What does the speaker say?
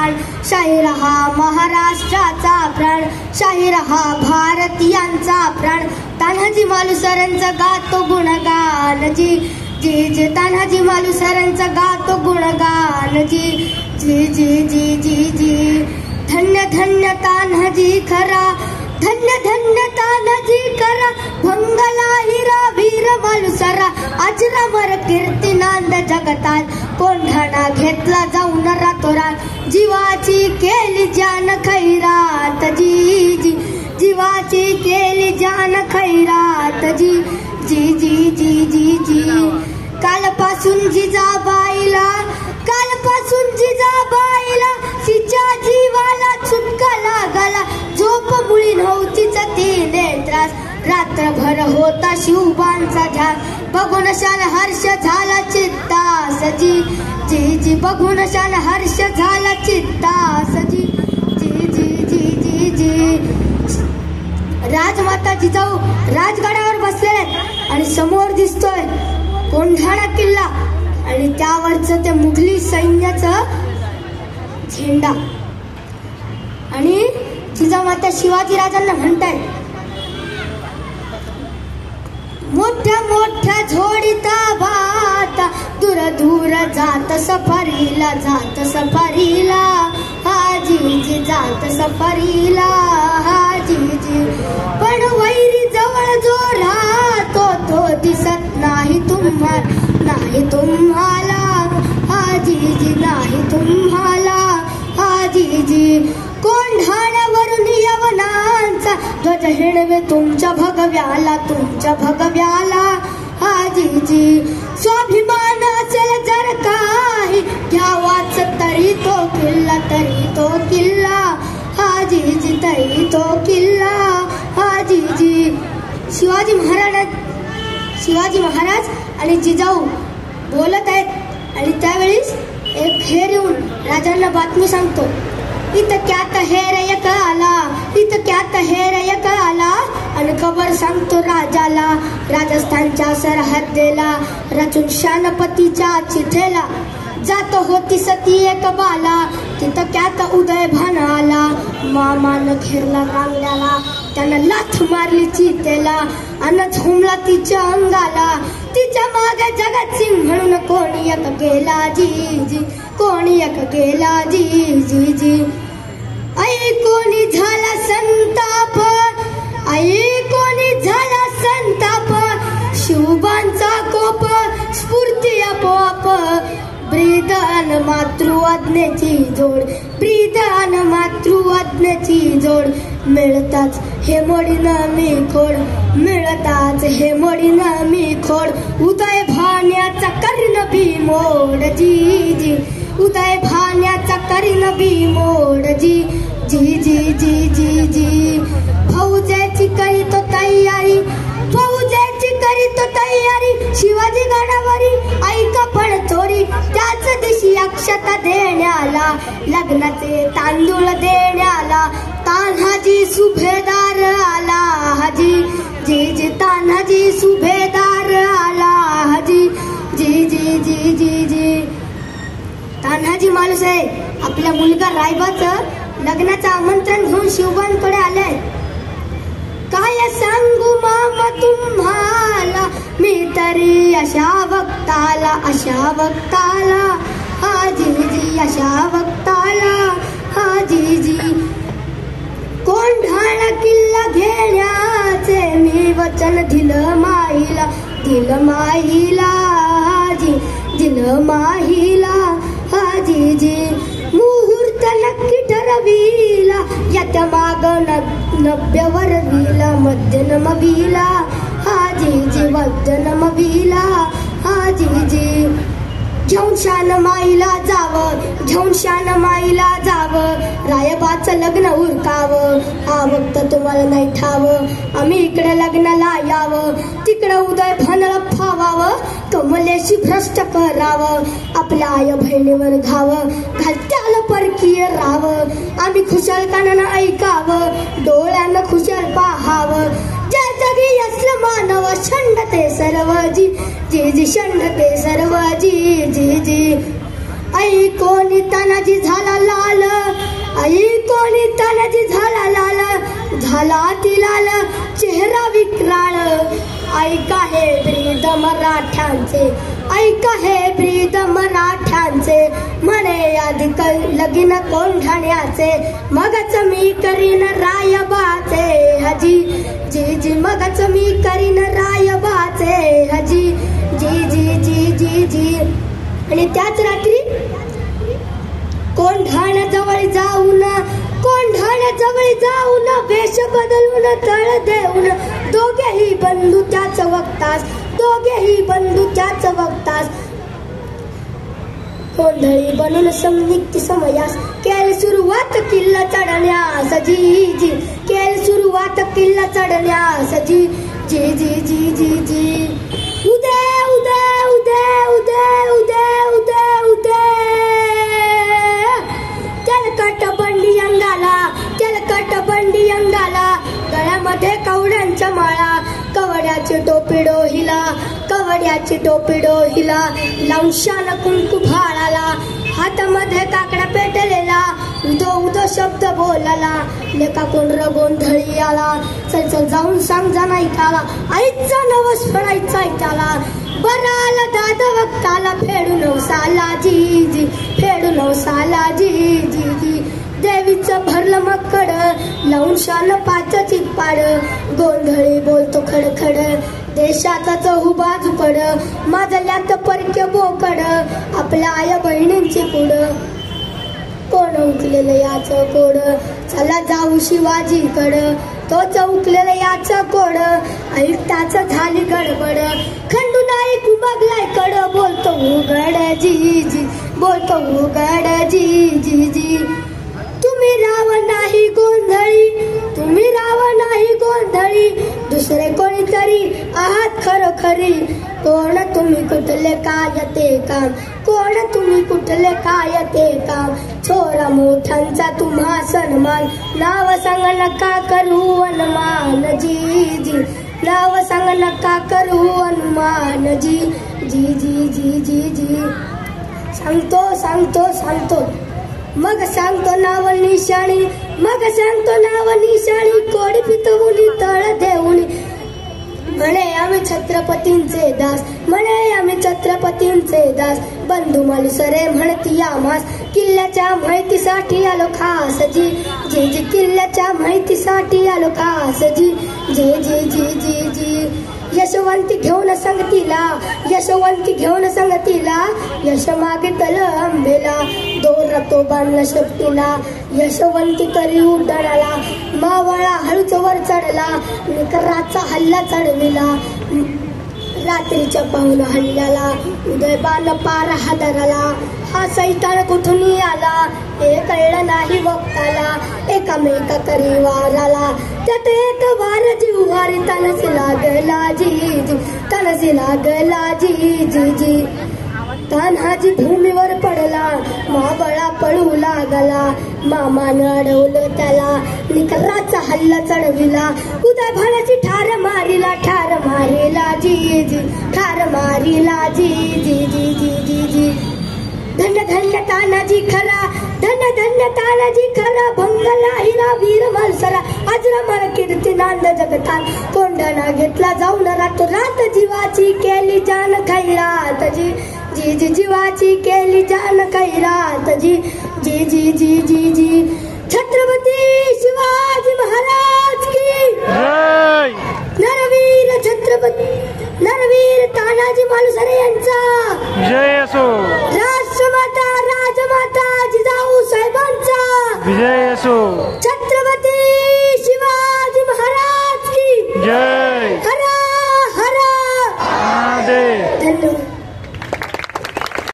प्राण, शाहीर हा महाराष्ट्राचा प्राण, शाहीर हा भारतीयांचा प्राण. तान्हाजी मालुसरांचा गातो गुणगान जी जी जी, तान्हाजी मालुसरांचा गातो गुणगान जी जी जी जी जी जी. धन्य धन्य तान्हाजी खरा, धन्य धन्य तान्हाजी खरा, भंगला हिरा वीर मालुसरा, अजरामर कीर्ती नांद जगतात. कोंढाणा घेतला जाऊन रातोरात, जीवाची केली जान खैरात जी जी, जीवाची केली जान खैरात जी जी जी जी जी जी. कालपासून जिजाबाईला, कालपासून जिजाबाईला तिच्या जीवाला चुटका लागला. झोप मुळी नव्हतीच तिने त्रास, रात्रभर होता शिवबांचा ध्यास. बघून शान हर्ष झाला चित्तास जी जी जी, बघून शान हर्ष झाला चित्तास जी जी जी जी जी जी. राजमाता जिजाऊ राजगडावर बसले आणि समोर दिसतोय कोंढाणा किल्ला आणि त्यावरचं ते मुघली सैन्याचं झेंडा. आणि जिजामाता शिवाजी राजांना म्हणताय, मोठ्या मोठ्या झोडीता भाता, दूर दूर जात सफारीला, जात सफारीला हा जी जी, जात सफारीला हा जी जी. पण वैरी जवळ जो राहतो तो दिसत नाही तुम्हाला, नाही तुम्हाला हा जी जी, नाही तुम्हाला हा जी जी. कोंढाण्यावरून यवनांचा ध्वज हिणवे तुमच्या भगव्याला, तुमच्या भगव्याला हा जी जी. स्वाभिमान असेल जर काही घ्यावाच तरी तो किल्ला, तरी तो किल्ला हा जी जी, तरी तो किल्ला हा जी जी. शिवाजी महाराज आणि जिजाऊ बोलत आहेत आणि त्यावेळेस एक हेर येऊन राजांना बातमी सांगतो, इतक्यात हेर एक आला, इतक्यात हेर एक आला. आणि खबर सांगतो राजाला, राजस्थानच्या सरहद्देला रचून शानपतीच्या चिथेला जात होती सती एक बाला. तितक्यात उदय भान आला, मामान घेरला रांगल्याला, त्यानं लाथ मारली चितेला अन झुमला तिच्या अंगाला. तिच्या मागे जगत सिंग म्हणून कोणी एक गेला जी जी, कोणी एक गेला जी जी जी. आई कोणी झाला संताप, आई कोणी झाला संताप, शिवबांचा कोप स्फूर्ती आपोआप. ब्रीदान मातृआज्ञेची जोड, ब्रीदान मातृआज्ञेची जोड, मिळताच हे मोडीन मी खोड, मिळताच हे मोडीन मी खोड. उदय भाण्याचा करीन भीमोड जी जी, उदय भाण्याचा करीन भीमोड जी जी जी जी जी जी. फौजेची करीतो तयारी, फौजेची करीतो तयारी, शिवाजी गडावरी ऐका पण चोरी. त्याच दिवशी अक्षता देण्याला, लग्नाचे तांदूळ देण्याला तान्हाजी सुभेदार आला हाजी जी जी, तान्हाजी सुभेदार आला हाजी जी जी जी जी जी. तान्हाजी मालुसरे आपल्या मुलगा रायबाचं लग्नाचं आमंत्रण घेऊन शिवबांकडे आले. काय सांगू मामा तुम्हाला मी तरी अशा वक्ताला, अशा वक्ताला हा जी जी, अशा वक्ताला हा जी जी. कोंढाणा किल्ला घेण्याचे मी वचन दिलं माईला, दिलं माईला जी, दिलं माईला हा जी जी. मुहूर्त नक्की ठरविला, याच्या माग नव्य वरविला, मध्य नमविला हा जी जी, मध्य नमविला हा जी जी. घेऊन शान माईला जावं, घेऊन शान माईला जावं, रायबाचं लग्न उरकावं. हा वक्त तुम्हाला नाही ठावं, आम्ही इकडे लग्नाला यावं, तिकडे उदय भानाला फावावं, कमलेशी भ्रष्ट करावं, आपल्या आय बहिणीवर घावं, घालत्याला परकीय राहावं. आम्ही खुशाल कानानं ऐकावं, डोळ्यानं खुशाल पाहावं. ज्या जगी असलं मानव षंडते सर्व जी जी जी, षंडते सर्व जी जी जी. आई कोणी तानाजी झाला लाल, आई कोणी तानाजी झाला लाल, झाला ती लाल चेहरा विक्राळ. ऐका हे ब्रीद मराठ्यांचे, ऐका हे ब्रीद मराठ्यांचे, म्हणे आधी लगीन कोंढाण्याचे, मगच मी करीन रायबाचे हजी, जी जी मगच मी करीन रायबाचे हजी, जी जी जी जी जी. आणि त्याच रात्री कोंढाण्याजवळ जाऊन, कोंढाण्याजवळ जाऊन वेश बदलून तळ देऊन, दोघेही बंधू त्याच बघतास, दोघेही बंधू त्याच बघतास. गोंधळी बनून समनिक्ती समयास, केल सुरुवात किल्ला चढण्यास जी जी, केल सुरुवात किल्ला चढण्यास जी जी जी जी जी जी. उदय उदय उदय उदय उदय उदय उदय, तेलकट बंडी अंगाला, तेलकट बंडी अंगाला, गळ्यामध्ये कवड्यांच्या माळा, कवड्याची टोपी डोहिला, कवड्याची टोपी डोहिला, लावून शान कुंकू भाळाला, हातामध्ये काकडा पेटलेला, उदो उदो शब्द बोलाला. लेका कोंढर गोंधळी आला, चल चल जाऊन सांग जा नाईकाला, आईचा नवस फळायचा ऐकाला. बराला दादा वक्ताला, फेडू नवसाला जी जी, फेडू नवसाला जी जी जी. देवीचं भरलं मकड, लावून शान पाच चिपाड, गोंधळी बोलतो खडखड, देशाचा चहू बाजूकड, माझल्यात परके बोकड, आपल्या आया बहिणींची पुढ. कोण उकलेलं याच कोड, चला जाऊ शिवाजीकड, तो चौकलेलं याच कोड, ऐकताच झाली गडबड, खंडू नाही कुबगलाय कड, बोलतो उघड जी जी, बोलतो उघड जी जी जी. तुम्ही राव नाही गोंधळी, तुम्ही राव नाही गोंधळी, दुसरे कोणीतरी आहात खरोखरी. कोण तुम्ही कुठले काय ते काम, कोण तुम्ही कुठले काय ते काम, छोरा मोठ्यांचा तुम्हा सन्मान, नाव सांग नका करू अनुमान जी जी, नाव सांग नका करू अनुमान जी जी जी जी जी जी. सांगतो सांगतो सांगतो, मग सांगतो नाव निशाणी, मग सांगतो नाव निशाणी, कोडी पितवुनी तळ देऊन, म्हणे आम्ही छत्रपतींचे दास, म्हणे आम्ही छत्रपतींचे दास. बंधू मालुसरे म्हणती आम्हास, किल्ल्याच्या माहितीसाठी आलो खास जी जी जी, किल्ल्याच्या माहितीसाठी आलो खास जी जी जी जी जी जी. यशवंती घेऊन संगतीला, यशवंती घेऊन संगतीला, यश मागितलं आंबेला, दोर तो बांधला शक्तीला, यशवंती करी उड्डाणाला, मावळा हळूच वर चढला, निकराचा हल्ला चढविला, रात्रीच्या पाहुण हल्ल्याला, उदयबान पार हादरला, हा सैतान कुठून आला, हे कळलं नाही वक्ताला, एकामेका करी वाराला, त्यात एक वार जीवहारी तनसी लागला जी जी, तनसी लागला जी जी जी. तान्हाजी भूमीवर पडला, महाबळा पळू लागला, मामानं अडवलं त्याला, निकराचा हल्ला चढविला, उदय भाण्याची ठार मारिला, ठार मारिला जी जी, ठार मारिला जी जी जी जी जी जी. धन्य धन्य तानाजी खरा, धन्य धन्य तानाजी खरा, भंगला हिरा वीर मालसरा, अजरामर कीर्ती नांद जगताल, कोंढाणा घेतला जाऊन रात जीवाची केली जान खैरात जी जी जी, जीवाची केली जान खैरात जी जी जी जी जी जी. छत्रपती शिवाजी महाराज की नरवीर, छत्रपती नरवीर तानाजी मालुसरे यांचा जय असो, राष्ट्रमाता राजमाता जिजाऊ साहेबांचा विजय असो.